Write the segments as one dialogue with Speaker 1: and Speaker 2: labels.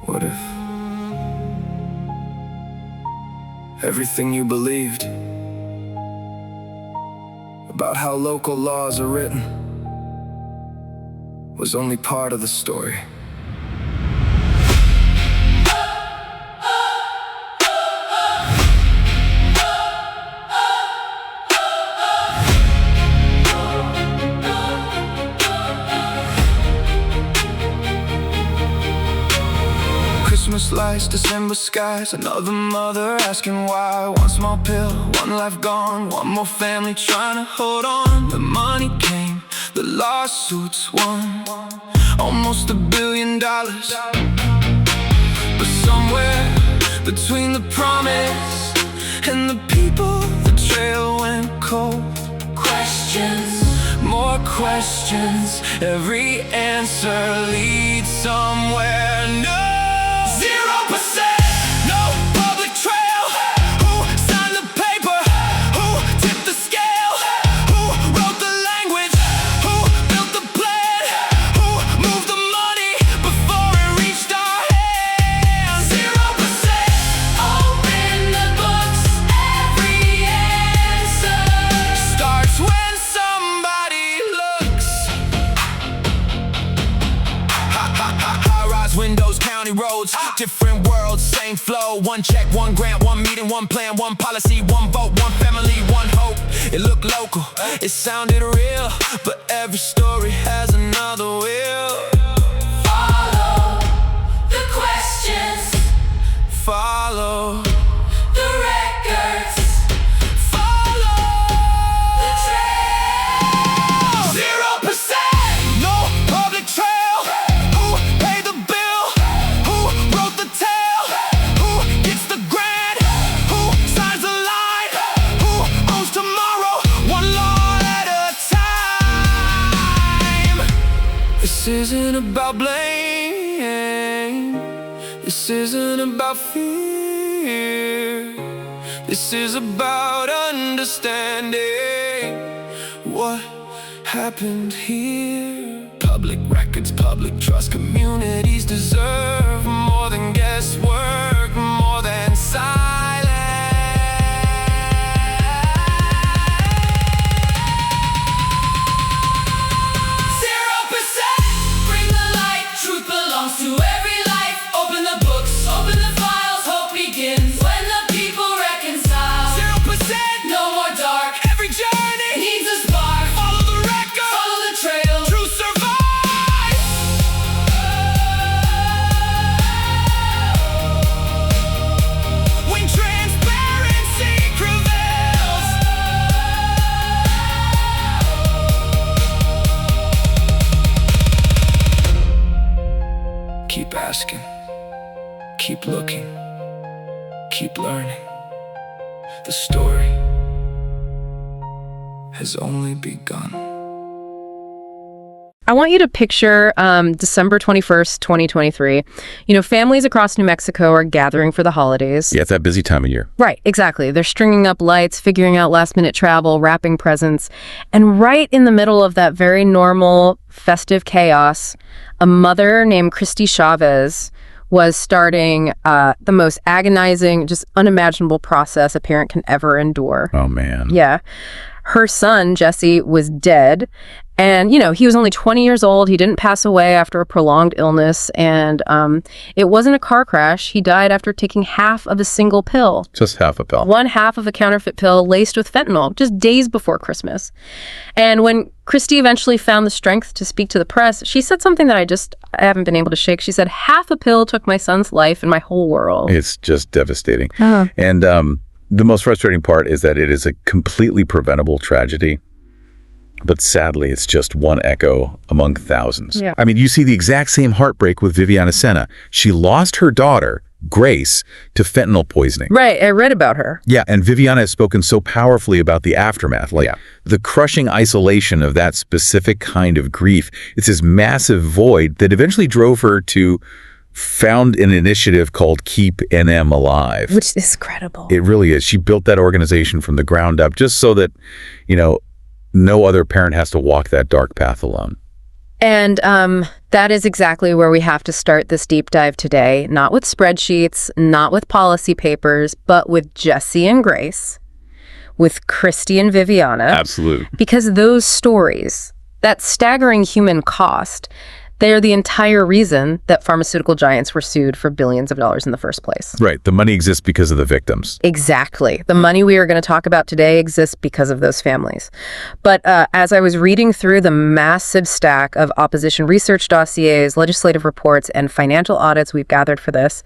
Speaker 1: What if everything you believed about how local laws are written was only part of the story? Christmas lights, December skies, another mother asking why. One small pill, one life gone, one more family trying to hold on. The money came, the lawsuits won, almost $1 billion. But somewhere between the promise and the people, the trail went cold. Questions, more questions, every answer leads somewhere. No 0%, no public trail. Who signed the paper? Who tipped the scale? Who wrote the language? Who built the plan? Who moved the money before it reached our hands? 0%, open the books, every answer starts when somebody looks. High-rise windows, county roads, different worlds, same flow. One check, one grant, one meeting, one plan, one policy, one vote, one family, one hope. It looked local, it sounded real, but every story has another wheel. Follow the questions, follow the records, follow the trail. 0%, no public trail. Who paid the bill? Who wrote the tale? Who gets the grant? Who signs the line? Who owns tomorrow? One law at a time. This isn't about blame. This isn't about fear. This is about understanding what happened here. Public records, public trust, communities deserve more than guesswork, more than silence. 0%, bring the light, truth belongs to every life. Open the books, open the files, hope begins when the people reconcile. 0%, no more dark, every journey needs a spark. Follow the record, follow the trail, truth survives. When transparency prevails. Keep asking, keep looking, keep learning. The story has only begun.
Speaker 2: I want you to picture December 21st, 2023. You know, families across New Mexico are gathering for the holidays.
Speaker 3: Yeah, it's that busy time of year.
Speaker 2: Right, exactly. They're stringing up lights, figuring out last-minute travel, wrapping presents. And right in the middle of that very normal festive chaos, a mother named Christy Chavez was starting the most agonizing, just unimaginable process a parent can ever endure.
Speaker 3: Oh, man.
Speaker 2: Yeah. Her son, Jesse, was dead. And, you know, he was only 20 years old. He didn't pass away after a prolonged illness. And it wasn't a car crash. He died after taking half of a single pill.
Speaker 3: Just half a pill.
Speaker 2: One half of a counterfeit pill laced with fentanyl, just days before Christmas. And when Christy eventually found the strength to speak to the press, she said something that I haven't been able to shake. She said, half a pill took my son's life and my whole world.
Speaker 3: It's just devastating.
Speaker 2: Uh-huh.
Speaker 3: And the most frustrating part is that it is a completely preventable tragedy. But sadly, it's just one echo among thousands.
Speaker 2: Yeah.
Speaker 3: I mean, you see the exact same heartbreak with Viviana Senna. She lost her daughter, Grace, to fentanyl poisoning.
Speaker 2: Right, I read about her.
Speaker 3: Yeah, and Viviana has spoken so powerfully about the aftermath, like the crushing isolation of that specific kind of grief. It's this massive void that eventually drove her to found an initiative called Keep NM Alive.
Speaker 2: Which is credible.
Speaker 3: It really is. She built that organization from the ground up just so that, you know, no other parent has to walk that dark path alone.
Speaker 2: And that is exactly where we have to start this deep dive today. Not with spreadsheets, not with policy papers, but with Jesse and Grace, with Christy and Viviana.
Speaker 3: Absolutely.
Speaker 2: Because those stories, that staggering human cost, they're the entire reason that pharmaceutical giants were sued for billions of dollars in the first place.
Speaker 3: Right. The money exists because of the victims.
Speaker 2: Exactly. The money we are going to talk about today exists because of those families. But as I was reading through the massive stack of opposition research dossiers, legislative reports, and financial audits we've gathered for this,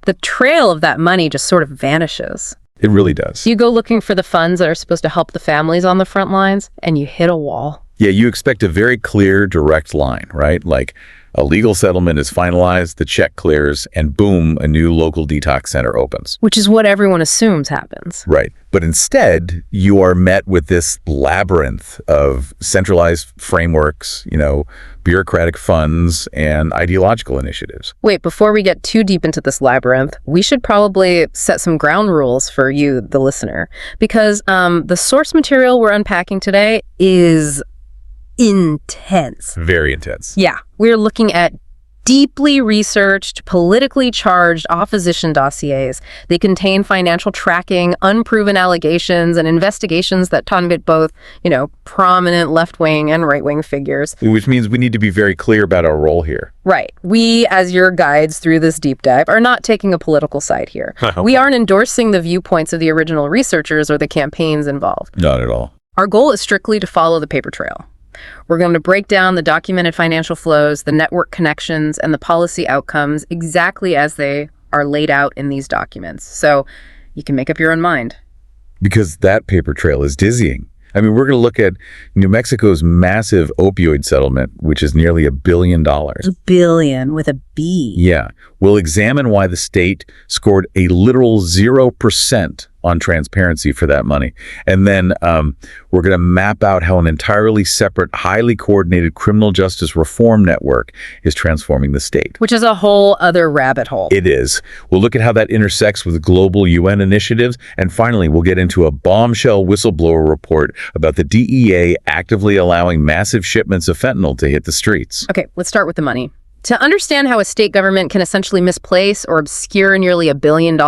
Speaker 2: the trail of that money just sort of vanishes.
Speaker 3: It really does.
Speaker 2: You go looking for the funds that are supposed to help the families on the front lines, and you hit a wall.
Speaker 3: Yeah, you expect a very clear, direct line, right? Like a legal settlement is finalized, the check clears, and boom, a new local detox center opens.
Speaker 2: Which is what everyone assumes happens.
Speaker 3: Right. But instead, you are met with this labyrinth of centralized frameworks, bureaucratic funds, and ideological initiatives.
Speaker 2: Wait, before we get too deep into this labyrinth, we should probably set some ground rules for you, the listener, because the source material we're unpacking today is intense.
Speaker 3: Very intense.
Speaker 2: Yeah, we're looking at deeply researched, politically charged opposition dossiers. They contain financial tracking, unproven allegations, and investigations that target both, prominent left-wing and right-wing figures.
Speaker 3: Which means we need to be very clear about our role here.
Speaker 2: Right. We, as your guides through this deep dive, are not taking a political side here.
Speaker 3: Okay.
Speaker 2: We aren't endorsing the viewpoints of the original researchers or the campaigns involved.
Speaker 3: Not at all.
Speaker 2: Our goal is strictly to follow the paper trail. We're going to break down the documented financial flows, the network connections, and the policy outcomes exactly as they are laid out in these documents. So you can make up your own mind.
Speaker 3: Because that paper trail is dizzying. I mean, we're going to look at New Mexico's massive opioid settlement, which is nearly $1 billion.
Speaker 2: $1 billion with a B.
Speaker 3: Yeah. We'll examine why the state scored a literal 0% on transparency for that money. And then we're going to map out how an entirely separate, highly coordinated criminal justice reform network is transforming the state.
Speaker 2: Which is a whole other rabbit hole.
Speaker 3: It is. We'll look at how that intersects with global UN initiatives. And finally, we'll get into a bombshell whistleblower report about the DEA actively allowing massive shipments of fentanyl to hit the streets.
Speaker 2: Okay, let's start with the money. To understand how a state government can essentially misplace or obscure nearly $1 billion,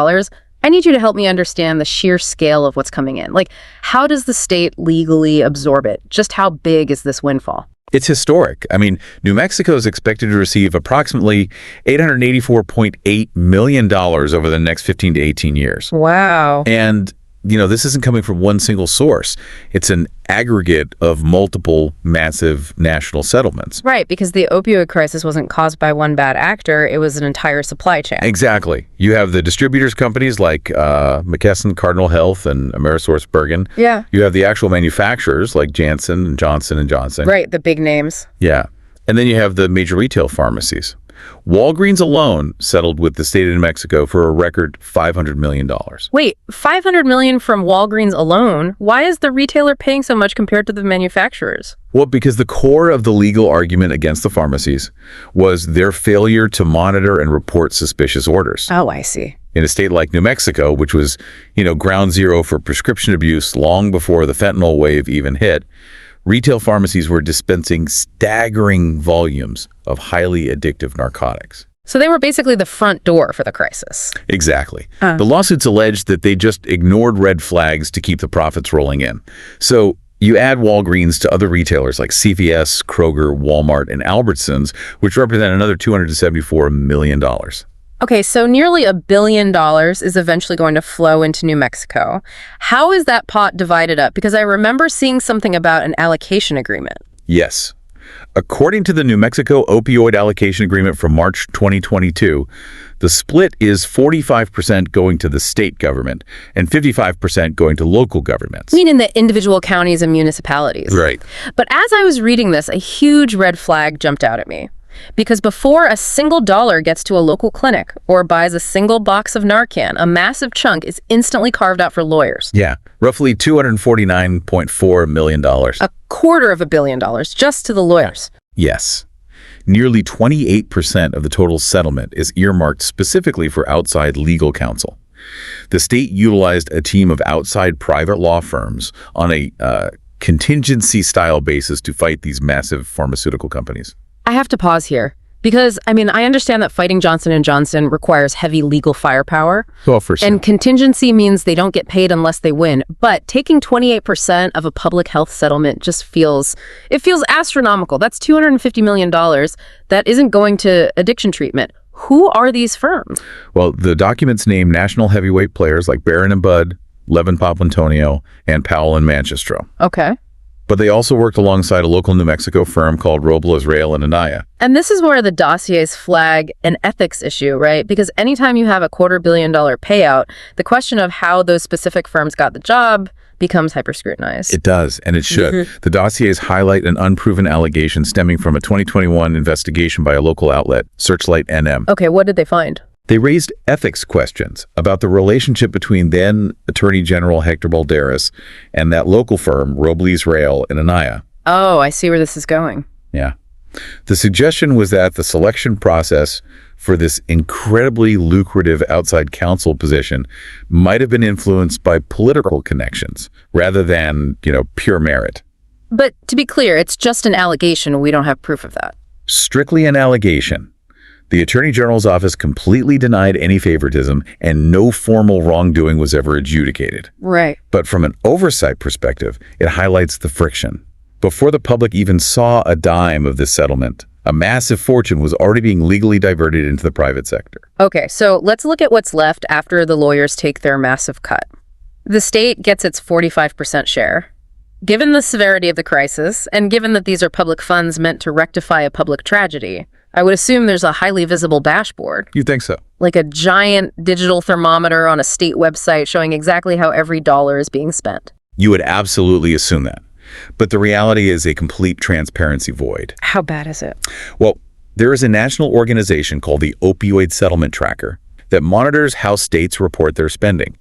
Speaker 2: I need you to help me understand the sheer scale of what's coming in. Like, how does the state legally absorb it? Just how big is this windfall?
Speaker 3: It's historic. I mean, New Mexico is expected to receive approximately $884.8 million over the next 15 to 18 years.
Speaker 2: Wow.
Speaker 3: And, this isn't coming from one single source. It's an aggregate of multiple massive national settlements.
Speaker 2: Right, because the opioid crisis wasn't caused by one bad actor. It was an entire supply chain.
Speaker 3: Exactly. You have the distributors companies like McKesson, Cardinal Health, and AmerisourceBergen.
Speaker 2: Yeah.
Speaker 3: You have the actual manufacturers like Janssen and Johnson & Johnson.
Speaker 2: Right, the big names.
Speaker 3: Yeah. And then you have the major retail pharmacies. Walgreens alone settled with the state of New Mexico for a record $500 million.
Speaker 2: Wait, $500 million from Walgreens alone? Why is the retailer paying so much compared to the manufacturers?
Speaker 3: Well, because the core of the legal argument against the pharmacies was their failure to monitor and report suspicious orders.
Speaker 2: Oh, I see.
Speaker 3: In a state like New Mexico, which was, ground zero for prescription abuse long before the fentanyl wave even hit, retail pharmacies were dispensing staggering volumes of highly addictive narcotics.
Speaker 2: So they were basically the front door for the crisis.
Speaker 3: Exactly. The lawsuits alleged that they just ignored red flags to keep the profits rolling in. So you add Walgreens to other retailers like CVS, Kroger, Walmart, and Albertsons, which represent another $274 million.
Speaker 2: Okay, so nearly $1 billion is eventually going to flow into New Mexico. How is that pot divided up? Because I remember seeing something about an allocation agreement.
Speaker 3: Yes. According to the New Mexico Opioid Allocation Agreement from March 2022, the split is 45% going to the state government and 55% going to local governments.
Speaker 2: Meaning the individual counties and municipalities.
Speaker 3: Right.
Speaker 2: But as I was reading this, a huge red flag jumped out at me. Because before a single dollar gets to a local clinic or buys a single box of Narcan, a massive chunk is instantly carved out for lawyers.
Speaker 3: Yeah, roughly $249.4 million.
Speaker 2: $250 million just to the lawyers.
Speaker 3: Yes. Nearly 28% of the total settlement is earmarked specifically for outside legal counsel. The state utilized a team of outside private law firms on a contingency-style basis to fight these massive pharmaceutical companies.
Speaker 2: I have to pause here because, I understand that fighting Johnson & Johnson requires heavy legal firepower.
Speaker 3: Well, for sure.
Speaker 2: And contingency means they don't get paid unless they win. But taking 28% of a public health settlement just feels astronomical. That's $250 million that isn't going to addiction treatment. Who are these firms?
Speaker 3: Well, the documents name national heavyweight players like Barron and Budd, Levin Paplantonio, and Powell and Manchester.
Speaker 2: Okay.
Speaker 3: But they also worked alongside a local New Mexico firm called Robles, Rail, and Anaya.
Speaker 2: And this is where the dossiers flag an ethics issue, right? Because anytime you have a $250 million payout, the question of how those specific firms got the job becomes hyper-scrutinized.
Speaker 3: It does, and it should. The dossiers highlight an unproven allegation stemming from a 2021 investigation by a local outlet, Searchlight NM.
Speaker 2: Okay, what did they find?
Speaker 3: They raised ethics questions about the relationship between then Attorney General Hector Balderas and that local firm, Robles, Rail, and Anaya.
Speaker 2: Oh, I see where this is going.
Speaker 3: Yeah. The suggestion was that the selection process for this incredibly lucrative outside counsel position might have been influenced by political connections rather than, pure merit.
Speaker 2: But to be clear, it's just an allegation. We don't have proof of that.
Speaker 3: Strictly an allegation. The Attorney General's office completely denied any favoritism, and no formal wrongdoing was ever adjudicated.
Speaker 2: Right.
Speaker 3: But from an oversight perspective, it highlights the friction. Before the public even saw a dime of this settlement, a massive fortune was already being legally diverted into the private sector.
Speaker 2: Okay, so let's look at what's left after the lawyers take their massive cut. The state gets its 45% share. Given the severity of the crisis, and given that these are public funds meant to rectify a public tragedy, I would assume there's a highly visible dashboard.
Speaker 3: You think so?
Speaker 2: Like a giant digital thermometer on a state website showing exactly how every dollar is being spent.
Speaker 3: You would absolutely assume that. But the reality is a complete transparency void.
Speaker 2: How bad is it?
Speaker 3: Well, there is a national organization called the Opioid Settlement Tracker that monitors how states report their spending.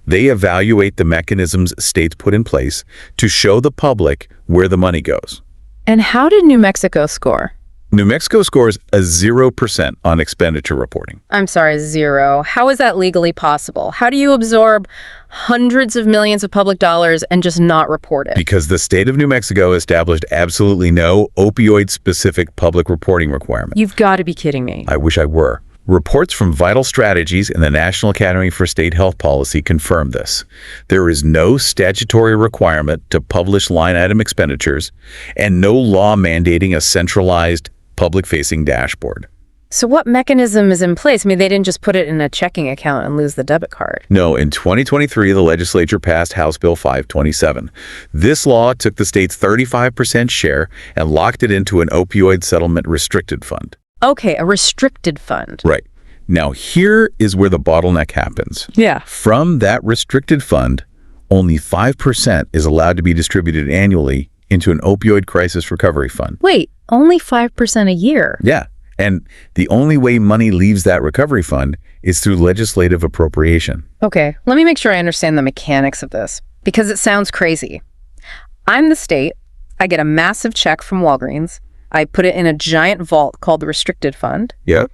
Speaker 3: They evaluate the mechanisms states put in place to show the public where the money goes.
Speaker 2: And how did New Mexico score?
Speaker 3: New Mexico scores a 0% on expenditure reporting.
Speaker 2: I'm sorry, 0. How is that legally possible? How do you absorb hundreds of millions of public dollars and just not report it?
Speaker 3: Because the state of New Mexico established absolutely no opioid-specific public reporting requirement.
Speaker 2: You've got to be kidding me.
Speaker 3: I wish I were. Reports from Vital Strategies and the National Academy for State Health Policy confirm this. There is no statutory requirement to publish line item expenditures and no law mandating a centralized public-facing dashboard.
Speaker 2: So what mechanism is in place? They didn't just put it in a checking account and lose the debit card.
Speaker 3: No, in 2023, the legislature passed House Bill 527. This law took the state's 35% share and locked it into an opioid settlement restricted fund.
Speaker 2: Okay, a restricted fund.
Speaker 3: Right. Now, here is where the bottleneck happens.
Speaker 2: Yeah.
Speaker 3: From that restricted fund, only 5% is allowed to be distributed annually into an opioid crisis recovery fund.
Speaker 2: Wait, only 5% a year?
Speaker 3: Yeah. And the only way money leaves that recovery fund is through legislative appropriation.
Speaker 2: Okay, let me make sure I understand the mechanics of this, because it sounds crazy. I'm the state. I get a massive check from Walgreens. I put it in a giant vault called the restricted fund.
Speaker 3: Yeah.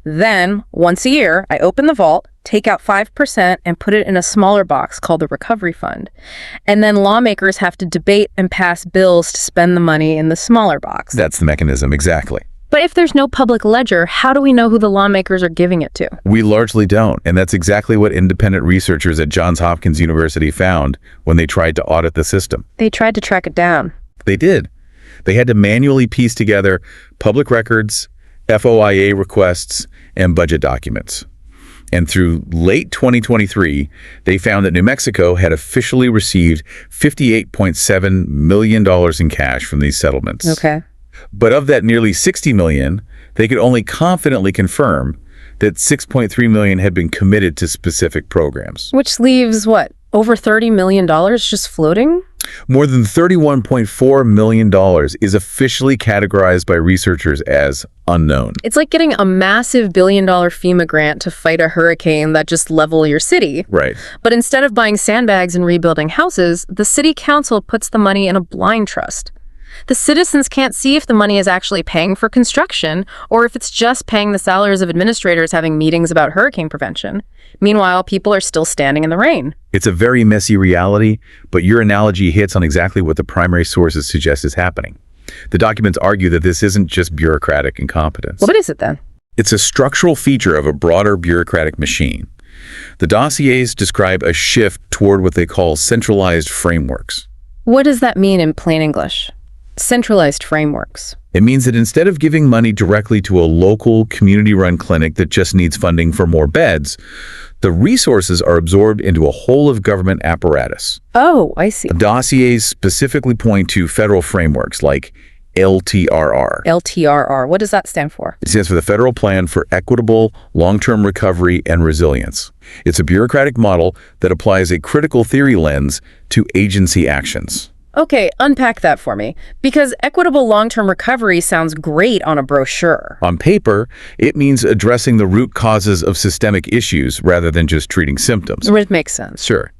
Speaker 2: Then, once a year, I open the vault, take out 5%, and put it in a smaller box called the recovery fund. And then lawmakers have to debate and pass bills to spend the money in the smaller box.
Speaker 3: That's the mechanism, exactly.
Speaker 2: But if there's no public ledger, how do we know who the lawmakers are giving it to?
Speaker 3: We largely don't, and that's exactly what independent researchers at Johns Hopkins University found when they tried to audit the system.
Speaker 2: They tried to track it down.
Speaker 3: They did. They had to manually piece together public records, FOIA requests, and budget documents. And through late 2023, they found that New Mexico had officially received $58.7 million in cash from these settlements.
Speaker 2: Okay.
Speaker 3: But of that nearly $60 million, they could only confidently confirm that $6.3 million had been committed to specific programs.
Speaker 2: Which leaves, what, over $30 million just floating?
Speaker 3: More than $31.4 million is officially categorized by researchers as unknown.
Speaker 2: It's like getting a massive billion-dollar FEMA grant to fight a hurricane that just level your city.
Speaker 3: Right.
Speaker 2: But instead of buying sandbags and rebuilding houses, the city council puts the money in a blind trust. The citizens can't see if the money is actually paying for construction or if it's just paying the salaries of administrators having meetings about hurricane prevention. Meanwhile, people are still standing in the rain.
Speaker 3: It's a very messy reality, but your analogy hits on exactly what the primary sources suggest is happening. The documents argue that this isn't just bureaucratic incompetence.
Speaker 2: What is it then?
Speaker 3: It's a structural feature of a broader bureaucratic machine. The dossiers describe a shift toward what they call centralized frameworks.
Speaker 2: What does that mean in plain English? Centralized frameworks.
Speaker 3: It means that instead of giving money directly to a local, community-run clinic that just needs funding for more beds, the resources are absorbed into a whole-of-government apparatus.
Speaker 2: Oh, I see.
Speaker 3: Dossiers specifically point to federal frameworks like LTRR.
Speaker 2: LTRR, what does that stand for?
Speaker 3: It stands for the Federal Plan for Equitable Long-Term Recovery and Resilience. It's a bureaucratic model that applies a critical theory lens to agency actions.
Speaker 2: Okay, unpack that for me. Because equitable long-term recovery sounds great on a brochure.
Speaker 3: On paper, it means addressing the root causes of systemic issues rather than just treating symptoms.
Speaker 2: It makes sense.
Speaker 3: Sure.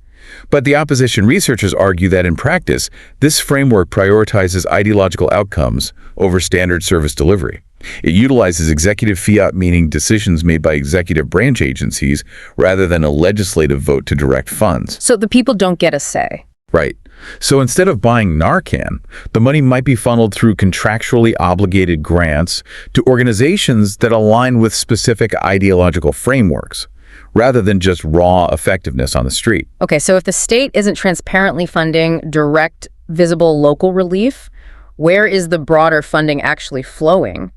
Speaker 3: But the opposition researchers argue that in practice, this framework prioritizes ideological outcomes over standard service delivery. It utilizes executive fiat, meaning decisions made by executive branch agencies, rather than a legislative vote to direct funds.
Speaker 2: So the people don't get a say.
Speaker 3: Right. So instead of buying Narcan, the money might be funneled through contractually obligated grants to organizations that align with specific ideological frameworks, rather than just raw effectiveness on the street.
Speaker 2: Okay, so if the state isn't transparently funding direct, visible local relief, where is the broader funding actually flowing?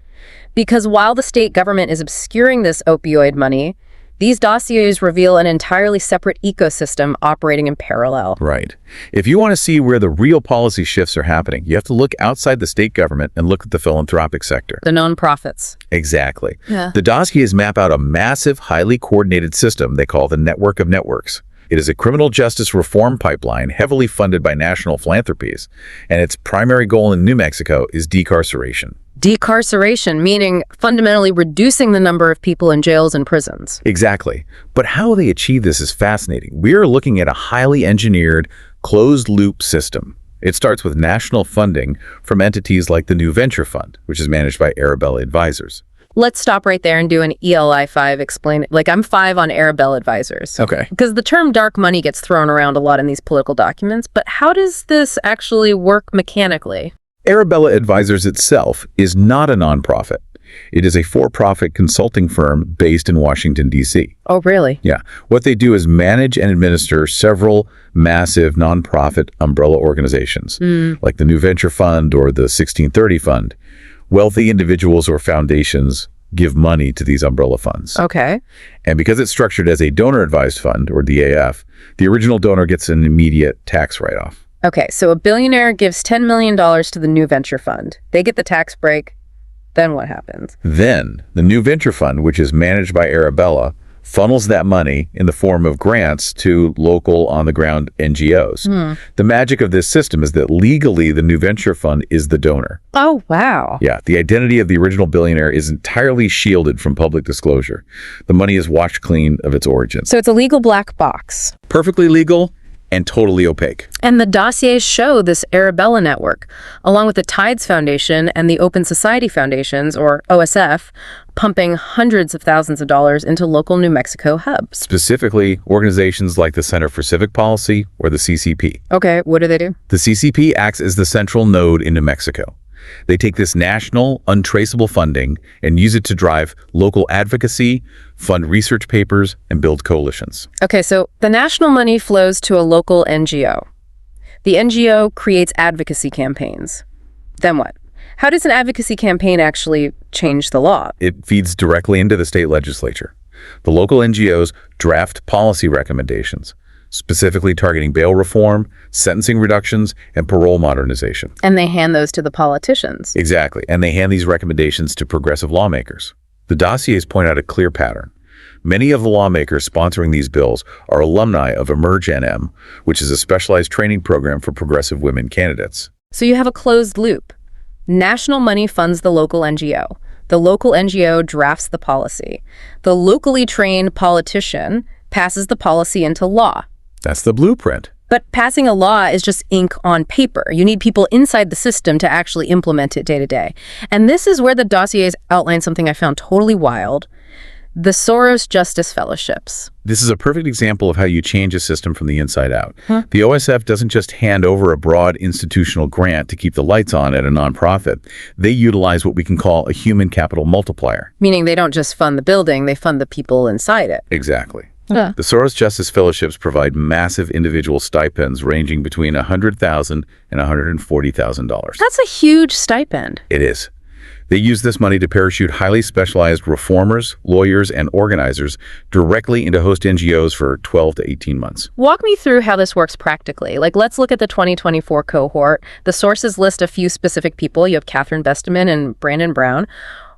Speaker 2: Because while the state government is obscuring this opioid money, these dossiers reveal an entirely separate ecosystem operating in parallel.
Speaker 3: Right. If you want to see where the real policy shifts are happening, you have to look outside the state government and look at the philanthropic sector.
Speaker 2: The nonprofits.
Speaker 3: Exactly.
Speaker 2: Yeah.
Speaker 3: The dossiers map out a massive, highly coordinated system they call the network of networks. It is a criminal justice reform pipeline heavily funded by national philanthropies, and its primary goal in New Mexico is decarceration.
Speaker 2: Decarceration, meaning fundamentally reducing the number of people in jails and prisons.
Speaker 3: Exactly. But how they achieve this is fascinating. We are looking at a highly engineered, closed-loop system. It starts with national funding from entities like the New Venture Fund, which is managed by Arabella Advisors.
Speaker 2: Let's stop right there and do an ELI 5 explain it. Like, I'm 5 on Arabella Advisors.
Speaker 3: Okay.
Speaker 2: Because the term dark money gets thrown around a lot in these political documents, but how does this actually work mechanically?
Speaker 3: Arabella Advisors itself is not a nonprofit. It is a for-profit consulting firm based in Washington, D.C.
Speaker 2: Oh, really?
Speaker 3: Yeah. What they do is manage and administer several massive nonprofit umbrella organizations, like the New Venture Fund or the 1630 Fund. Wealthy individuals or foundations give money to these umbrella funds.
Speaker 2: Okay.
Speaker 3: And because it's structured as a donor-advised fund, or DAF, the original donor gets an immediate tax write-off.
Speaker 2: Okay, so a billionaire gives $10 million to the New Venture Fund. They get the tax break. Then what happens?
Speaker 3: Then, the New Venture Fund, which is managed by Arabella, funnels that money in the form of grants to local on-the-ground NGOs. The magic of this system is that legally the New Venture Fund is the donor.
Speaker 2: Oh, wow.
Speaker 3: Yeah, the identity of the original billionaire is entirely shielded from public disclosure. The money is washed clean of its origins.
Speaker 2: So it's a legal black box.
Speaker 3: Perfectly legal and totally opaque.
Speaker 2: And the dossiers show this Arabella network, along with the Tides Foundation and the Open Society Foundations, or OSF, pumping hundreds of thousands of dollars into local New Mexico hubs.
Speaker 3: Specifically, organizations like the Center for Civic Policy or the CCP.
Speaker 2: Okay, what do they do?
Speaker 3: The CCP acts as the central node in New Mexico. They take this national, untraceable funding and use it to drive local advocacy, fund research papers, and build coalitions.
Speaker 2: Okay, so the national money flows to a local NGO. The NGO creates advocacy campaigns. Then what? How does an advocacy campaign actually change the law?
Speaker 3: It feeds directly into the state legislature. The local NGOs draft policy recommendations, specifically targeting bail reform, sentencing reductions, and parole modernization.
Speaker 2: And they hand those to the politicians.
Speaker 3: Exactly, and they hand these recommendations to progressive lawmakers. The dossiers point out a clear pattern. Many of the lawmakers sponsoring these bills are alumni of Emerge NM, which is a specialized training program for progressive women candidates.
Speaker 2: So you have a closed loop. National money funds the local NGO. The local NGO drafts the policy. The locally trained politician passes the policy into law.
Speaker 3: That's the blueprint.
Speaker 2: But passing a law is just ink on paper. You need people inside the system to actually implement it day to day. And this is where the dossiers outline something I found totally wild: the Soros Justice Fellowships.
Speaker 3: This is a perfect example of how you change a system from the inside out. The OSF doesn't just hand over a broad institutional grant to keep the lights on at a nonprofit. They utilize what we can call a human capital multiplier.
Speaker 2: Meaning they don't just fund the building, they fund the people inside it.
Speaker 3: Exactly. The Soros Justice Fellowships provide massive individual stipends ranging between $100,000 and $140,000.
Speaker 2: That's a huge stipend.
Speaker 3: It is. They use this money to parachute highly specialized reformers, lawyers, and organizers directly into host NGOs for 12 to 18 months.
Speaker 2: Walk me through how this works practically. Let's look at the 2024 cohort. The sources list a few specific people. You have Catherine Besteman and Brandon Brown.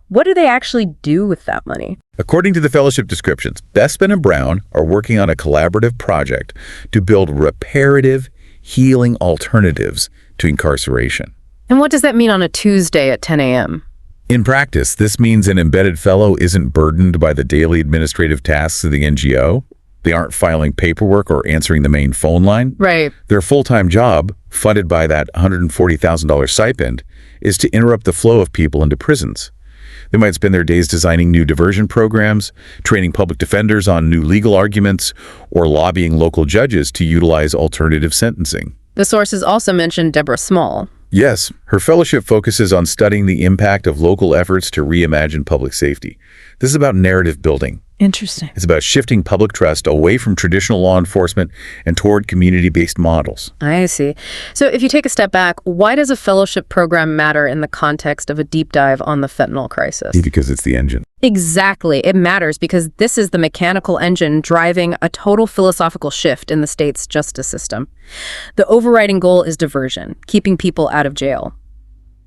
Speaker 2: What do they actually do with that money?
Speaker 3: According to the fellowship descriptions, Besteman and Brown are working on a collaborative project to build reparative, healing alternatives to incarceration.
Speaker 2: And what does that mean on a Tuesday at 10 a.m.?
Speaker 3: In practice, this means an embedded fellow isn't burdened by the daily administrative tasks of the NGO. They aren't filing paperwork or answering the main phone line.
Speaker 2: Right.
Speaker 3: Their full-time job, funded by that $140,000 stipend, is to interrupt the flow of people into prisons. They might spend their days designing new diversion programs, training public defenders on new legal arguments, or lobbying local judges to utilize alternative sentencing.
Speaker 2: The sources also mentioned Deborah Small.
Speaker 3: Yes, her fellowship focuses on studying the impact of local efforts to reimagine public safety. This is about narrative building.
Speaker 2: Interesting.
Speaker 3: It's about shifting public trust away from traditional law enforcement and toward community-based models.
Speaker 2: I see. So if you take a step back, why does a fellowship program matter in the context of a deep dive on the fentanyl crisis?
Speaker 3: Because it's the engine.
Speaker 2: Exactly. It matters because this is the mechanical engine driving a total philosophical shift in the state's justice system. The overriding goal is diversion, keeping people out of jail.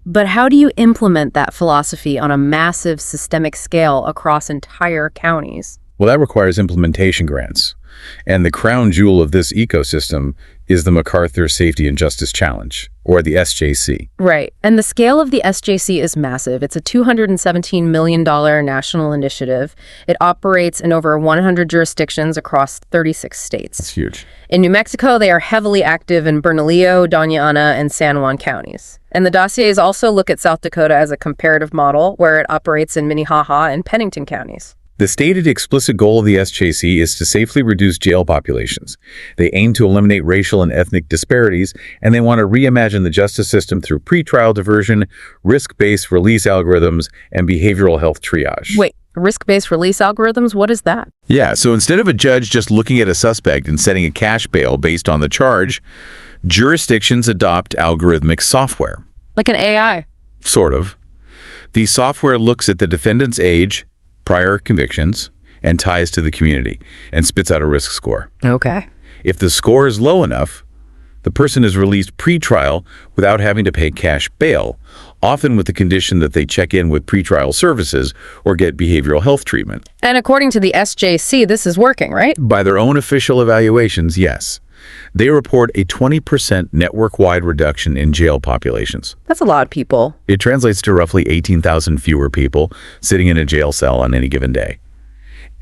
Speaker 2: But how do you implement that philosophy on a massive systemic scale across entire counties?
Speaker 3: Well, that requires implementation grants. And the crown jewel of this ecosystem is the MacArthur Safety and Justice Challenge, or the SJC.
Speaker 2: Right. And the scale of the SJC is massive. It's a $217 million national initiative. It operates in over 100 jurisdictions across 36 states.
Speaker 3: That's huge.
Speaker 2: In New Mexico, they are heavily active in Bernalillo, Doña Ana, and San Juan counties. And the dossiers also look at South Dakota as a comparative model, where it operates in Minnehaha and Pennington counties.
Speaker 3: The stated explicit goal of the SJC is to safely reduce jail populations. They aim to eliminate racial and ethnic disparities, and they want to reimagine the justice system through pretrial diversion, risk-based release algorithms, and behavioral health triage.
Speaker 2: Wait, risk-based release algorithms? What is that?
Speaker 3: Yeah, so instead of a judge just looking at a suspect and setting a cash bail based on the charge, jurisdictions adopt algorithmic software.
Speaker 2: Like an AI?
Speaker 3: Sort of. The software looks at the defendant's age, prior convictions, and ties to the community, and spits out a risk score.
Speaker 2: Okay.
Speaker 3: If the score is low enough, the person is released pre-trial without having to pay cash bail, often with the condition that they check in with pretrial services or get behavioral health treatment.
Speaker 2: And according to the SJC, this is working, right?
Speaker 3: By their own official evaluations, yes. They report a 20% network-wide reduction in jail populations.
Speaker 2: That's a lot of people.
Speaker 3: It translates to roughly 18,000 fewer people sitting in a jail cell on any given day.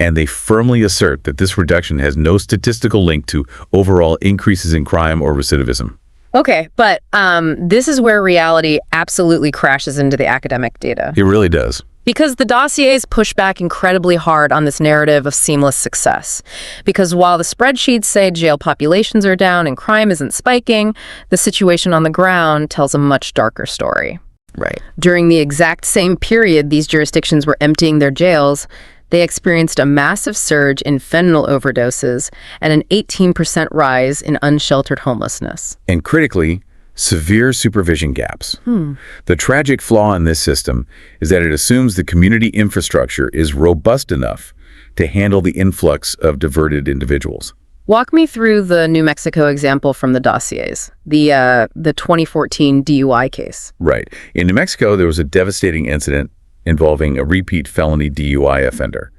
Speaker 3: And they firmly assert that this reduction has no statistical link to overall increases in crime or recidivism.
Speaker 2: Okay, but this is where reality absolutely crashes into the academic data.
Speaker 3: It really does.
Speaker 2: Because the dossiers push back incredibly hard on this narrative of seamless success. Because while the spreadsheets say jail populations are down and crime isn't spiking, the situation on the ground tells a much darker story.
Speaker 3: Right.
Speaker 2: During the exact same period these jurisdictions were emptying their jails, they experienced a massive surge in fentanyl overdoses and an 18% rise in unsheltered homelessness.
Speaker 3: And critically, severe supervision gaps. The tragic flaw in this system is that it assumes the community infrastructure is robust enough to handle the influx of diverted individuals.
Speaker 2: Walk me through the New Mexico example from the dossiers, the 2014 DUI case.
Speaker 3: Right. In New Mexico, there was a devastating incident involving a repeat felony DUI offender.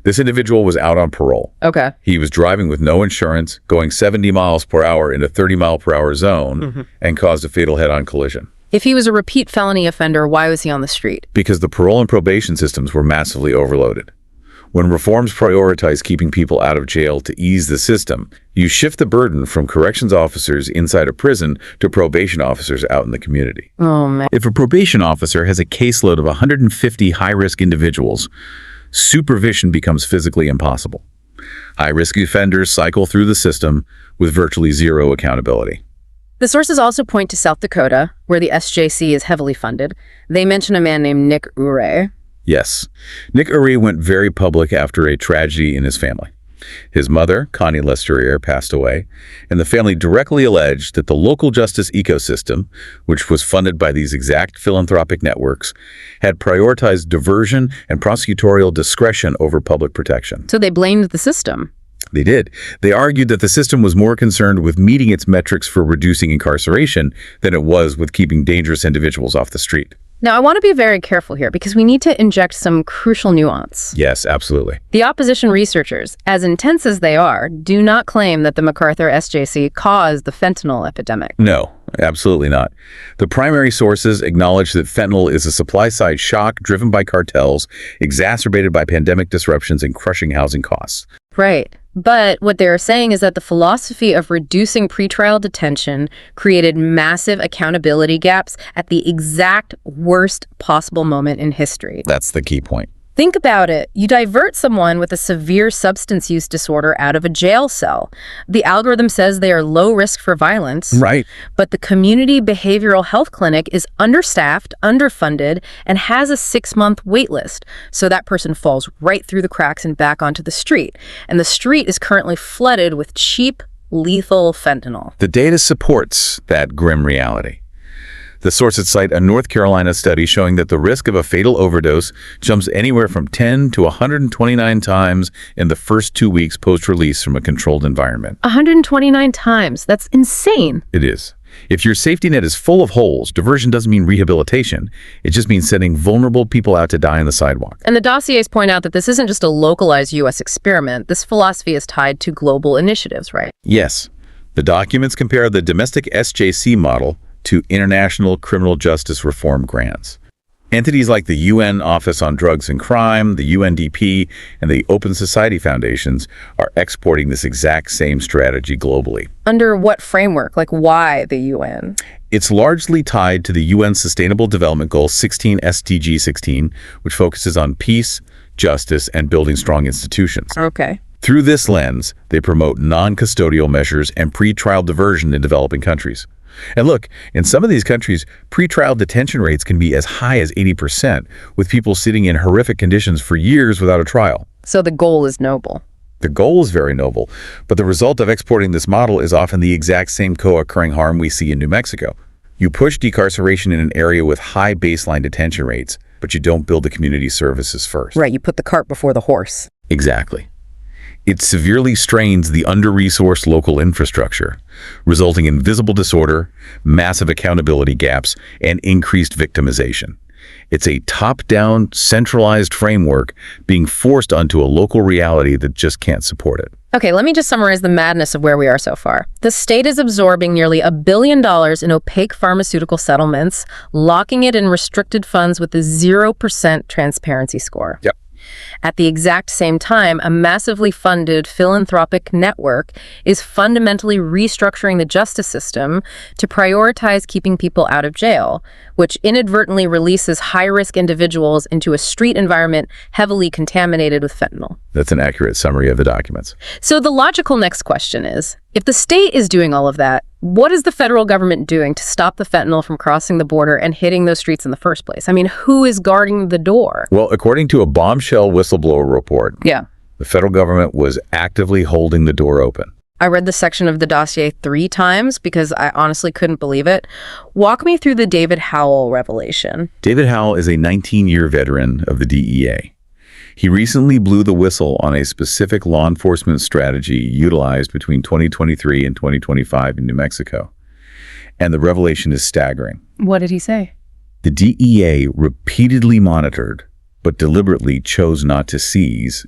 Speaker 3: This individual was out on parole.
Speaker 2: Okay.
Speaker 3: He was driving with no insurance, going 70 miles per hour in a 30-mile-per-hour zone, and caused a fatal head-on collision.
Speaker 2: If he was a repeat felony offender, why was he on the street?
Speaker 3: Because the parole and probation systems were massively overloaded. When reforms prioritize keeping people out of jail to ease the system, you shift the burden from corrections officers inside a prison to probation officers out in the community.
Speaker 2: Oh, man.
Speaker 3: If a probation officer has a caseload of 150 high-risk individuals, supervision becomes physically impossible. High-risk offenders cycle through the system with virtually zero accountability.
Speaker 2: The sources also point to South Dakota, where the SJC is heavily funded. They mention a man named Nick Urey.
Speaker 3: Yes, Nick Urey went very public after a tragedy in his family. His mother, Connie Lesterier, passed away, and the family directly alleged that the local justice ecosystem, which was funded by these exact philanthropic networks, had prioritized diversion and prosecutorial discretion over public protection.
Speaker 2: So they blamed the system.
Speaker 3: They did. They argued that the system was more concerned with meeting its metrics for reducing incarceration than it was with keeping dangerous individuals off the street.
Speaker 2: Now, I want to be very careful here because we need to inject some crucial nuance.
Speaker 3: Yes, absolutely.
Speaker 2: The opposition researchers, as intense as they are, do not claim that the MacArthur SJC caused the fentanyl epidemic.
Speaker 3: No, absolutely not. The primary sources acknowledge that fentanyl is a supply-side shock driven by cartels, exacerbated by pandemic disruptions and crushing housing costs.
Speaker 2: Right. But what they're saying is that the philosophy of reducing pretrial detention created massive accountability gaps at the exact worst possible moment in history.
Speaker 3: That's the key point.
Speaker 2: Think about it. You divert someone with a severe substance use disorder out of a jail cell. The algorithm says they are low risk for violence.
Speaker 3: Right.
Speaker 2: But the community behavioral health clinic is understaffed, underfunded, and has a 6-month wait list. So that person falls right through the cracks and back onto the street. And the street is currently flooded with cheap, lethal fentanyl.
Speaker 3: The data supports that grim reality. The sources cite a North Carolina study showing that the risk of a fatal overdose jumps anywhere from 10 to 129 times in the first 2 weeks post-release from a controlled environment.
Speaker 2: 129 times. That's insane.
Speaker 3: It is. If your safety net is full of holes, diversion doesn't mean rehabilitation. It just means sending vulnerable people out to die on the sidewalk.
Speaker 2: And the dossiers point out that this isn't just a localized U.S. experiment. This philosophy is tied to global initiatives, right?
Speaker 3: Yes. The documents compare the domestic SJC model to international criminal justice reform grants. Entities like the UN Office on Drugs and Crime, the UNDP, and the Open Society Foundations are exporting this exact same strategy globally.
Speaker 2: Under what framework? Like, why the UN?
Speaker 3: It's largely tied to the UN Sustainable Development Goal 16, SDG 16, which focuses on peace, justice, and building strong institutions.
Speaker 2: Okay.
Speaker 3: Through this lens, they promote non-custodial measures and pretrial diversion in developing countries. And look, in some of these countries, pretrial detention rates can be as high as 80%, with people sitting in horrific conditions for years without a trial.
Speaker 2: So the goal is noble.
Speaker 3: The goal is very noble, but the result of exporting this model is often the exact same co-occurring harm we see in New Mexico. You push decarceration in an area with high baseline detention rates, but you don't build the community services first.
Speaker 2: Right, you put the cart before the horse.
Speaker 3: Exactly. It severely strains the under-resourced local infrastructure, resulting in visible disorder, massive accountability gaps, and increased victimization. It's a top-down, centralized framework being forced onto a local reality that just can't support it.
Speaker 2: Okay, let me just summarize the madness of where we are so far. The state is absorbing nearly $1 billion in opaque pharmaceutical settlements, locking it in restricted funds with a 0% transparency score.
Speaker 3: Yep.
Speaker 2: At the exact same time, a massively funded philanthropic network is fundamentally restructuring the justice system to prioritize keeping people out of jail, which inadvertently releases high-risk individuals into a street environment heavily contaminated with fentanyl.
Speaker 3: That's an accurate summary of the documents.
Speaker 2: So the logical next question is, if the state is doing all of that, what is the federal government doing to stop the fentanyl from crossing the border and hitting those streets in the first place? I mean, who is guarding the door?
Speaker 3: Well, according to a bombshell whistleblower report,
Speaker 2: Yeah.
Speaker 3: the federal government was actively holding the door open.
Speaker 2: I read the section of the dossier 3 times because I honestly couldn't believe it. Walk me through the David Howell revelation.
Speaker 3: David Howell is a 19-year veteran of the DEA. He recently blew the whistle on a specific law enforcement strategy utilized between 2023 and 2025 in New Mexico. And the revelation is staggering.
Speaker 2: What did he say?
Speaker 3: The DEA repeatedly monitored, but deliberately chose not to seize,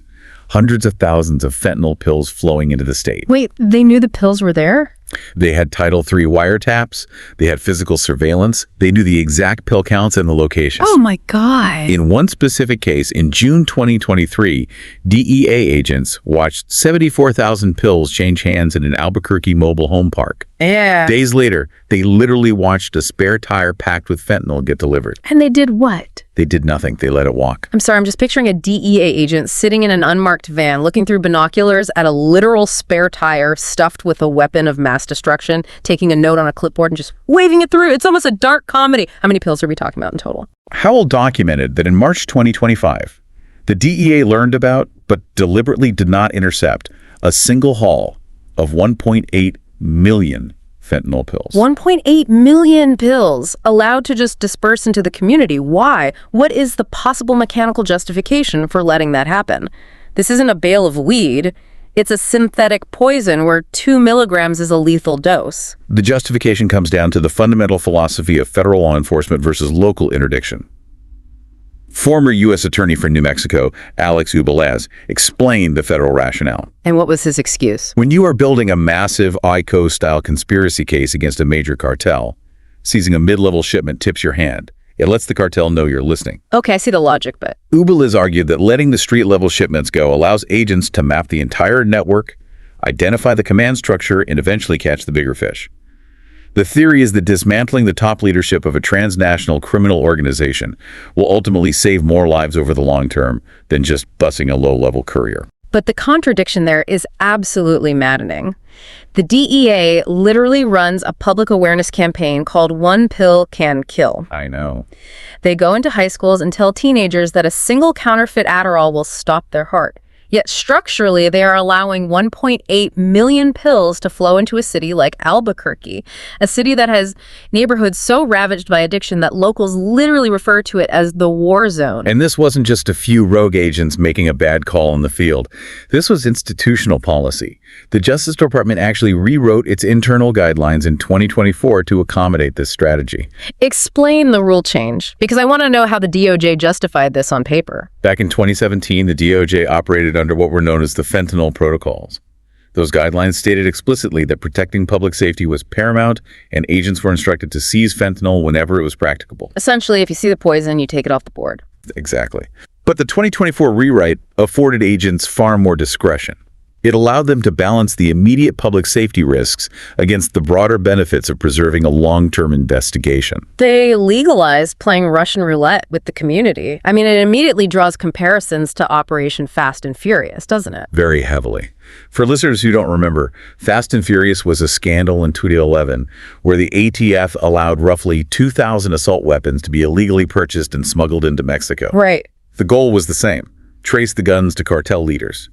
Speaker 3: hundreds of thousands of fentanyl pills flowing into the state.
Speaker 2: Wait, they knew the pills were there?
Speaker 3: They had Title III wiretaps. They had physical surveillance. They knew the exact pill counts and the locations.
Speaker 2: Oh my God.
Speaker 3: In one specific case, in June 2023, DEA agents watched 74,000 pills change hands in an Albuquerque mobile home park.
Speaker 2: Yeah.
Speaker 3: Days later, they literally watched a spare tire packed with fentanyl get delivered.
Speaker 2: And they did what?
Speaker 3: They did nothing. They let it walk.
Speaker 2: I'm sorry, I'm just picturing a DEA agent sitting in an unmarked van, looking through binoculars at a literal spare tire stuffed with a weapon of mass destruction, taking a note on a clipboard and just waving it through. It's almost a dark comedy. How many pills are we talking about in total?
Speaker 3: Howell documented that in March 2025, the DEA learned about, but deliberately did not intercept, a single haul of 1.8 million fentanyl pills.
Speaker 2: 1.8 million pills allowed to just disperse into the community. Why? What is the possible mechanical justification for letting that happen? This isn't a bale of weed. It's a synthetic poison where 2 milligrams is a lethal dose.
Speaker 3: The justification comes down to the fundamental philosophy of federal law enforcement versus local interdiction. Former U.S. Attorney for New Mexico, Alex Ubalez, explained the federal rationale.
Speaker 2: And what was his excuse?
Speaker 3: When you are building a massive ICO-style conspiracy case against a major cartel, seizing a mid-level shipment tips your hand. It lets the cartel know you're listening.
Speaker 2: Okay, I see the logic, but...
Speaker 3: Ubalez argued that letting the street-level shipments go allows agents to map the entire network, identify the command structure, and eventually catch the bigger fish. The theory is that dismantling the top leadership of a transnational criminal organization will ultimately save more lives over the long term than just busing a low-level courier.
Speaker 2: But the contradiction there is absolutely maddening. The DEA literally runs a public awareness campaign called One Pill Can Kill.
Speaker 3: I know.
Speaker 2: They go into high schools and tell teenagers that a single counterfeit Adderall will stop their heart. Yet structurally, they are allowing 1.8 million pills to flow into a city like Albuquerque, a city that has neighborhoods so ravaged by addiction that locals literally refer to it as the war zone.
Speaker 3: And this wasn't just a few rogue agents making a bad call in the field. This was institutional policy. The Justice Department actually rewrote its internal guidelines in 2024 to accommodate this strategy.
Speaker 2: Explain the rule change, because I want to know how the DOJ justified this on paper.
Speaker 3: Back in 2017, the DOJ operated under what were known as the fentanyl protocols. Those guidelines stated explicitly that protecting public safety was paramount, and agents were instructed to seize fentanyl whenever it was practicable.
Speaker 2: Essentially, if you see the poison, you take it off the board.
Speaker 3: Exactly. But the 2024 rewrite afforded agents far more discretion. It allowed them to balance the immediate public safety risks against the broader benefits of preserving a long-term investigation.
Speaker 2: They legalized playing Russian roulette with the community. I mean, it immediately draws comparisons to Operation Fast and Furious, doesn't it?
Speaker 3: Very heavily. For listeners who don't remember, Fast and Furious was a scandal in 2011 where the ATF allowed roughly 2,000 assault weapons to be illegally purchased and smuggled into Mexico.
Speaker 2: Right.
Speaker 3: The goal was the same: trace the guns to cartel leaders.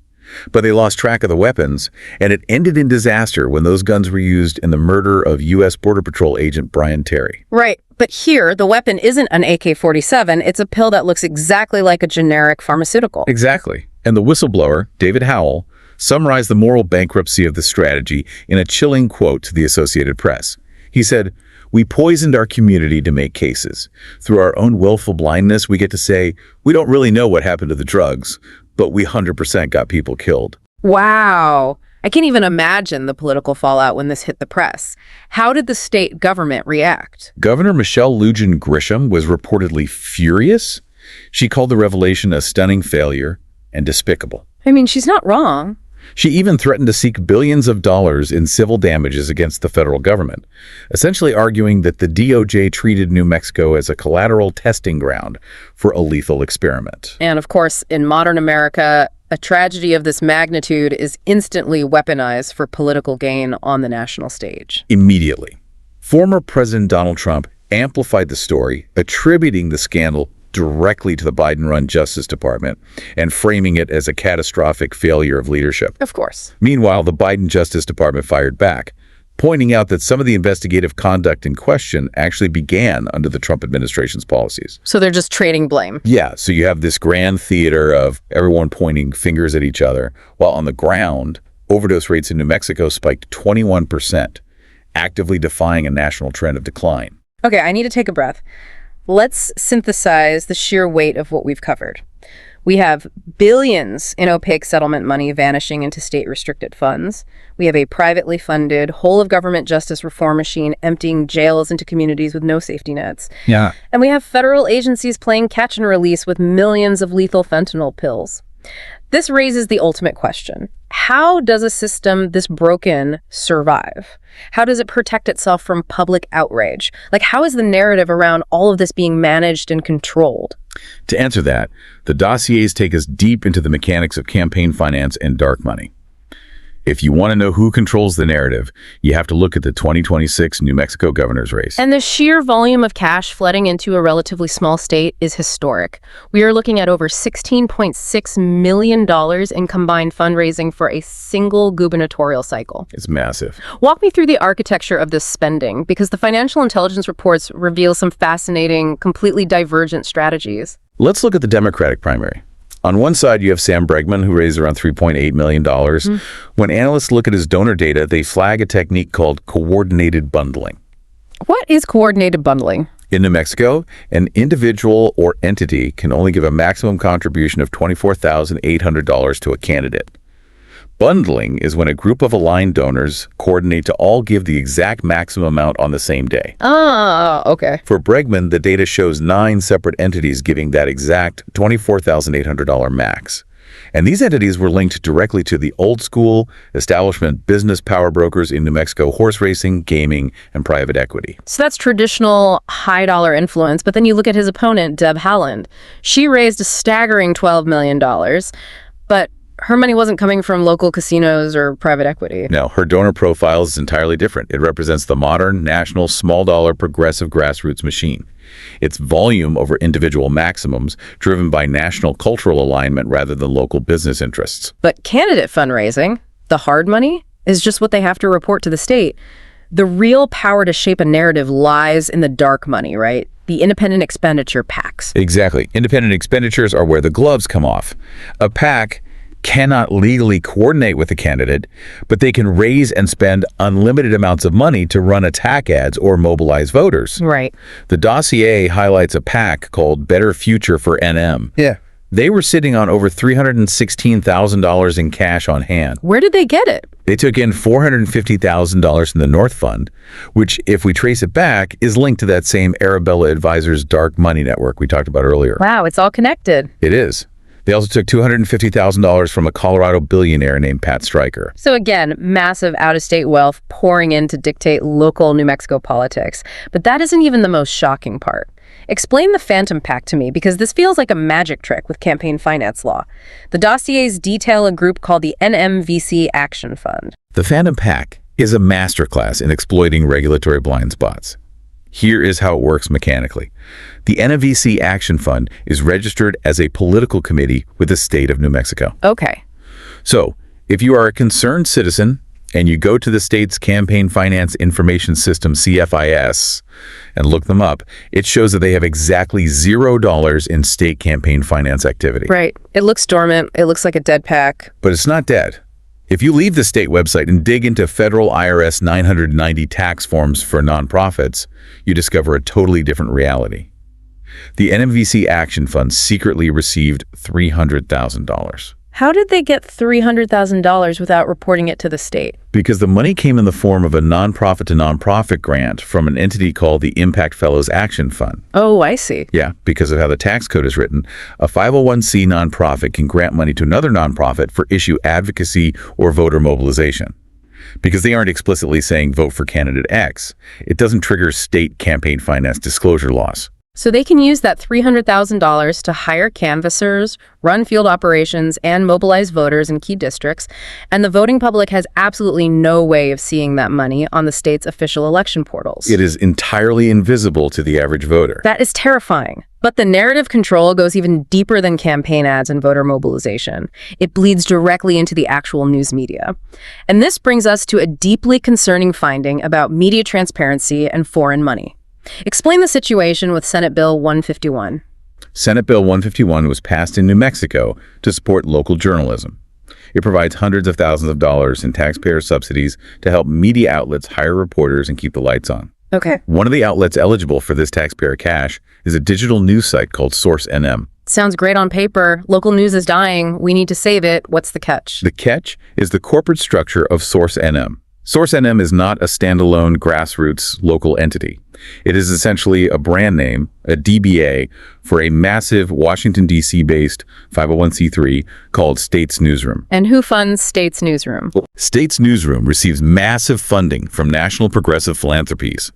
Speaker 3: But they lost track of the weapons, and it ended in disaster when those guns were used in the murder of U.S. Border Patrol agent Brian Terry.
Speaker 2: Right. But here, the weapon isn't an AK-47. It's a pill that looks exactly like a generic pharmaceutical.
Speaker 3: Exactly. And the whistleblower, David Howell, summarized the moral bankruptcy of the strategy in a chilling quote to the Associated Press. He said, "We poisoned our community to make cases. Through our own willful blindness, we get to say, we don't really know what happened to the drugs, but we 100% got people killed."
Speaker 2: Wow. I can't even imagine the political fallout when this hit the press. How did the state government react?
Speaker 3: Governor Michelle Lujan Grisham was reportedly furious. She called the revelation a stunning failure and despicable.
Speaker 2: I mean, she's not wrong.
Speaker 3: She even threatened to seek billions of dollars in civil damages against the federal government, essentially arguing that the DOJ treated New Mexico as a collateral testing ground for a lethal experiment.
Speaker 2: And of course, in modern America, a tragedy of this magnitude is instantly weaponized for political gain on the national stage.
Speaker 3: Immediately. Former President Donald Trump amplified the story, attributing the scandal directly to the Biden-run Justice Department and framing it as a catastrophic failure of leadership.
Speaker 2: Of course.
Speaker 3: Meanwhile, the Biden Justice Department fired back, pointing out that some of the investigative conduct in question actually began under the Trump administration's policies.
Speaker 2: So they're just trading blame.
Speaker 3: Yeah, so you have this grand theater of everyone pointing fingers at each other, while on the ground, overdose rates in New Mexico spiked 21%, actively defying a national trend of decline.
Speaker 2: Okay, I need to take a breath. Let's synthesize the sheer weight of what we've covered. We have billions in opaque settlement money vanishing into state-restricted funds. We have a privately funded, whole-of-government justice reform machine emptying jails into communities with no safety nets.
Speaker 3: Yeah.
Speaker 2: And we have federal agencies playing catch and release with millions of lethal fentanyl pills. This raises the ultimate question. How does a system this broken survive? How does it protect itself from public outrage? Like, how is the narrative around all of this being managed and controlled?
Speaker 3: To answer that, the dossiers take us deep into the mechanics of campaign finance and dark money. If you want to know who controls the narrative, you have to look at the 2026 New Mexico governor's race.
Speaker 2: And the sheer volume of cash flooding into a relatively small state is historic. We are looking at over $16.6 million in combined fundraising for a single gubernatorial cycle.
Speaker 3: It's massive.
Speaker 2: Walk me through the architecture of this spending, because the financial intelligence reports reveal some fascinating, completely divergent strategies.
Speaker 3: Let's look at the Democratic primary. On one side, you have Sam Bregman, who raised around $3.8 million. When analysts look at his donor data, they flag a technique called coordinated bundling.
Speaker 2: What is coordinated bundling?
Speaker 3: In New Mexico, an individual or entity can only give a maximum contribution of $24,800 to a candidate. Bundling is when a group of aligned donors coordinate to all give the exact maximum amount on the same day.
Speaker 2: Oh, okay.
Speaker 3: For Bregman, the data shows 9 separate entities giving that exact $24,800 max. And these entities were linked directly to the old school establishment business power brokers in New Mexico: horse racing, gaming, and private equity.
Speaker 2: So that's traditional high-dollar influence, but then you look at his opponent, Deb Haaland. She raised a staggering $12 million, but her money wasn't coming from local casinos or private equity.
Speaker 3: No, her donor profile is entirely different. It represents the modern, national, small-dollar, progressive grassroots machine. It's volume over individual maximums, driven by national cultural alignment rather than local business interests.
Speaker 2: But candidate fundraising, the hard money, is just what they have to report to the state. The real power to shape a narrative lies in the dark money, right? The independent expenditure PACs.
Speaker 3: Exactly. Independent expenditures are where the gloves come off. A PAC cannot legally coordinate with a candidate, but they can raise and spend unlimited amounts of money to run attack ads or mobilize voters.
Speaker 2: Right.
Speaker 3: The dossier highlights a PAC called Better Future for NM.
Speaker 4: Yeah.
Speaker 3: They were sitting on over $316,000 in cash on hand.
Speaker 2: Where did they get it?
Speaker 3: They took in $450,000 in the North Fund, which, if we trace it back, is linked to that same Arabella Advisors dark money network we talked about earlier.
Speaker 2: Wow, it's all connected.
Speaker 3: It is. They also took $250,000 from a Colorado billionaire named Pat Stryker.
Speaker 2: So again, massive out-of-state wealth pouring in to dictate local New Mexico politics. But that isn't even the most shocking part. Explain the Phantom PAC to me, because this feels like a magic trick with campaign finance law. The dossiers detail a group called the NMVC Action Fund.
Speaker 3: The Phantom PAC is a masterclass in exploiting regulatory blind spots. Here is how it works mechanically. The NMVC Action Fund is registered as a political committee with the state of New Mexico.
Speaker 2: Okay.
Speaker 3: So, if you are a concerned citizen and you go to the state's Campaign Finance Information System, CFIS, and look them up, it shows that they have exactly $0 in state campaign finance activity.
Speaker 2: Right. It looks dormant. It looks like a dead PAC.
Speaker 3: But it's not dead. If you leave the state website and dig into federal IRS 990 tax forms for nonprofits, you discover a totally different reality. The NMVC Action Fund secretly received $300,000.
Speaker 2: How did they get $300,000 without reporting it to the state?
Speaker 3: Because the money came in the form of a nonprofit-to-nonprofit grant from an entity called the Impact Fellows Action Fund.
Speaker 2: Oh, I see.
Speaker 3: Yeah, because of how the tax code is written, a 501c nonprofit can grant money to another nonprofit for issue advocacy or voter mobilization. Because they aren't explicitly saying vote for candidate X, it doesn't trigger state campaign finance disclosure laws.
Speaker 2: So they can use that $300,000 to hire canvassers, run field operations, and mobilize voters in key districts, and the voting public has absolutely no way of seeing that money on the state's official election portals.
Speaker 3: It is entirely invisible to the average voter.
Speaker 2: That is terrifying. But the narrative control goes even deeper than campaign ads and voter mobilization. It bleeds directly into the actual news media. And this brings us to a deeply concerning finding about media transparency and foreign money. Explain the situation with Senate Bill 151.
Speaker 3: Senate Bill 151 was passed in New Mexico to support local journalism. It provides hundreds of thousands of dollars in taxpayer subsidies to help media outlets hire reporters and keep the lights on.
Speaker 2: Okay.
Speaker 3: One of the outlets eligible for this taxpayer cash is a digital news site called Source NM.
Speaker 2: Sounds great on paper. Local news is dying. We need to save it. What's the catch?
Speaker 3: The catch is the corporate structure of Source NM. Source NM is not a standalone grassroots local entity. It is essentially a brand name, a DBA, for a massive Washington, D.C.-based 501c3 called States Newsroom.
Speaker 2: And who funds States Newsroom?
Speaker 3: States Newsroom receives massive funding from National Progressive Philanthropies.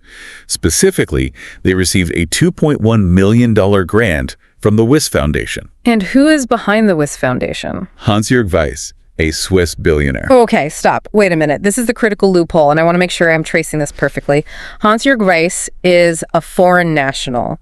Speaker 3: Specifically, they received a $2.1 million grant from the Wyss Foundation.
Speaker 2: And who is behind the Wyss Foundation?
Speaker 3: Hans-Jörg Wyss, a Swiss billionaire.
Speaker 2: Okay, stop. Wait a minute. This is the critical loophole, and I want to make sure I'm tracing this perfectly. Hans-Jörg Wyss is a foreign national.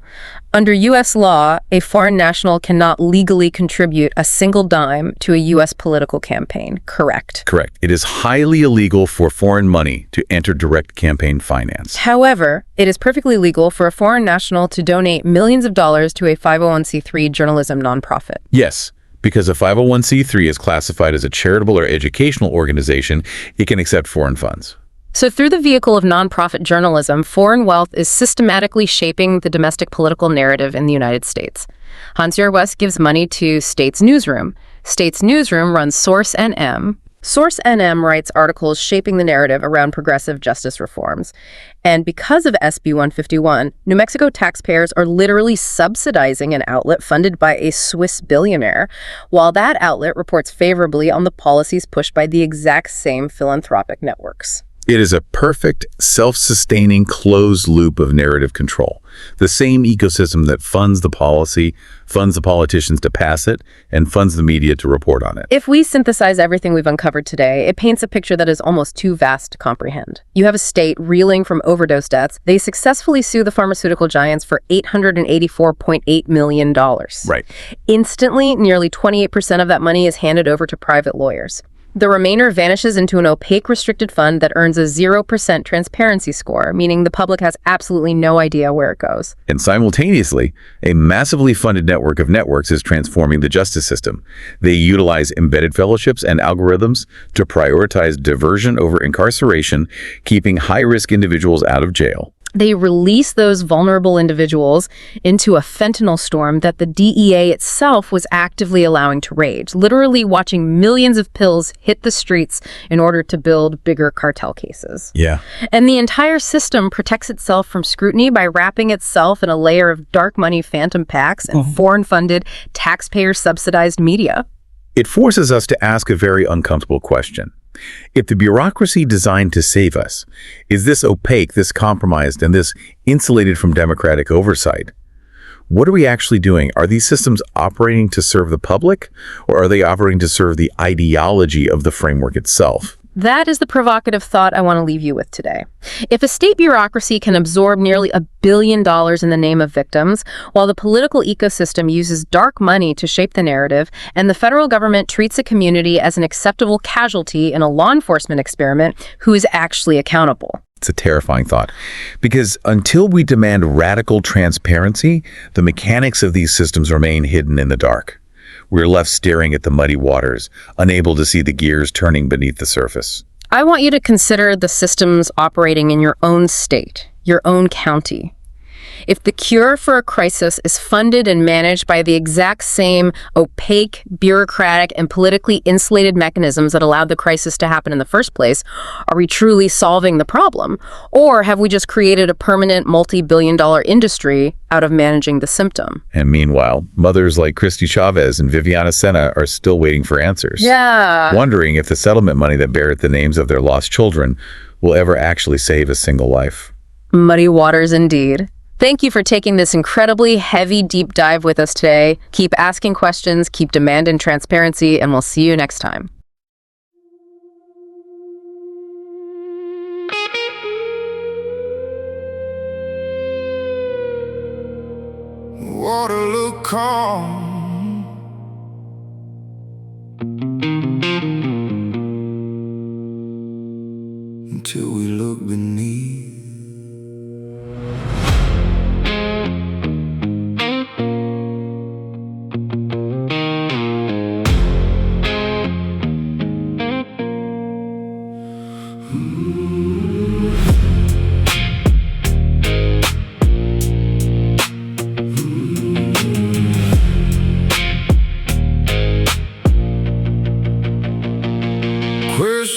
Speaker 2: Under U.S. law, a foreign national cannot legally contribute a single dime to a U.S. political campaign, correct?
Speaker 3: Correct. It is highly illegal for foreign money to enter direct campaign finance.
Speaker 2: However, it is perfectly legal for a foreign national to donate millions of dollars to a 501c3 journalism nonprofit.
Speaker 3: Yes. Because a 501c3 is classified as a charitable or educational organization, it can accept foreign funds.
Speaker 2: So through the vehicle of nonprofit journalism, foreign wealth is systematically shaping the domestic political narrative in the United States. Hans-Jörg Wyss gives money to States Newsroom. States Newsroom runs Source NM. Source NM writes articles shaping the narrative around progressive justice reforms. And because of SB 151, New Mexico taxpayers are literally subsidizing an outlet funded by a Swiss billionaire, while that outlet reports favorably on the policies pushed by the exact same philanthropic networks.
Speaker 3: It is a perfect, self-sustaining, closed loop of narrative control. The same ecosystem that funds the policy, funds the politicians to pass it, and funds the media to report on it.
Speaker 2: If we synthesize everything we've uncovered today, it paints a picture that is almost too vast to comprehend. You have a state reeling from overdose deaths. They successfully sue the pharmaceutical giants for $884.8 million.
Speaker 3: Right.
Speaker 2: Instantly, nearly 28% of that money is handed over to private lawyers. The remainder vanishes into an opaque restricted fund that earns a 0% transparency score, meaning the public has absolutely no idea where it goes.
Speaker 3: And simultaneously, a massively funded network of networks is transforming the justice system. They utilize embedded fellowships and algorithms to prioritize diversion over incarceration, keeping high-risk individuals out of jail.
Speaker 2: They release those vulnerable individuals into a fentanyl storm that the DEA itself was actively allowing to rage, literally watching millions of pills hit the streets in order to build bigger cartel cases.
Speaker 3: Yeah.
Speaker 2: And the entire system protects itself from scrutiny by wrapping itself in a layer of dark money phantom packs and foreign-funded, taxpayer-subsidized media.
Speaker 3: It forces us to ask a very uncomfortable question. If the bureaucracy designed to save us is this opaque, this compromised, and this insulated from democratic oversight, what are we actually doing? Are these systems operating to serve the public, or are they operating to serve the ideology of the framework itself?
Speaker 2: That is the provocative thought I want to leave you with today. If a state bureaucracy can absorb nearly $1 billion in the name of victims, while the political ecosystem uses dark money to shape the narrative, and the federal government treats a community as an acceptable casualty in a law enforcement experiment, who is actually accountable?
Speaker 3: It's a terrifying thought, because until we demand radical transparency, the mechanics of these systems remain hidden in the dark. We're left staring at the muddy waters, unable to see the gears turning beneath the surface.
Speaker 2: I want you to consider the systems operating in your own state, your own county. If the cure for a crisis is funded and managed by the exact same opaque, bureaucratic, and politically insulated mechanisms that allowed the crisis to happen in the first place, are we truly solving the problem? Or have we just created a permanent multi-billion-dollar industry out of managing the symptom?
Speaker 3: And meanwhile, mothers like Christy Chavez and Viviana Senna are still waiting for answers.
Speaker 2: Yeah.
Speaker 3: Wondering if the settlement money that bears the names of their lost children will ever actually save a single life.
Speaker 2: Muddy waters indeed. Thank you for taking this incredibly heavy deep dive with us today. Keep asking questions, keep demanding transparency, and we'll see you next time.
Speaker 1: Water look calm, until we look beneath.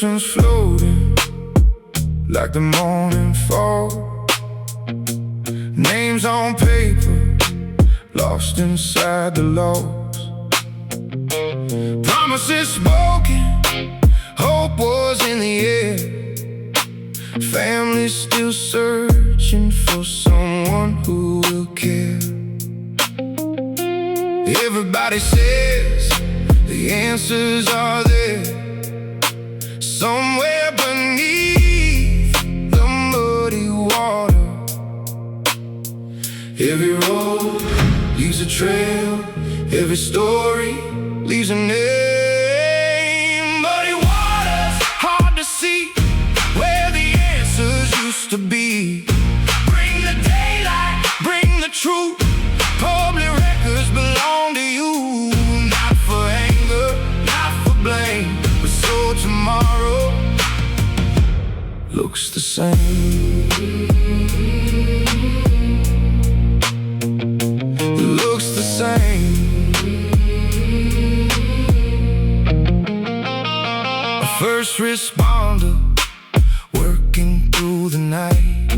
Speaker 1: oceans floating like the morning fog. Names on paper, lost inside the logs. Promises spoken, hope was in the air. Families still searching for someone who will care. Everybody says the answers are there, somewhere beneath the muddy water. Every road leaves a trail, every story leaves a name. Muddy waters, hard to see where the answers used to be. Bring the daylight, bring the truth. Public records belong to you. Not for anger, not for blame, but so tomorrow looks the same. It looks the same. A first responder working through the night.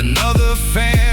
Speaker 1: Another fan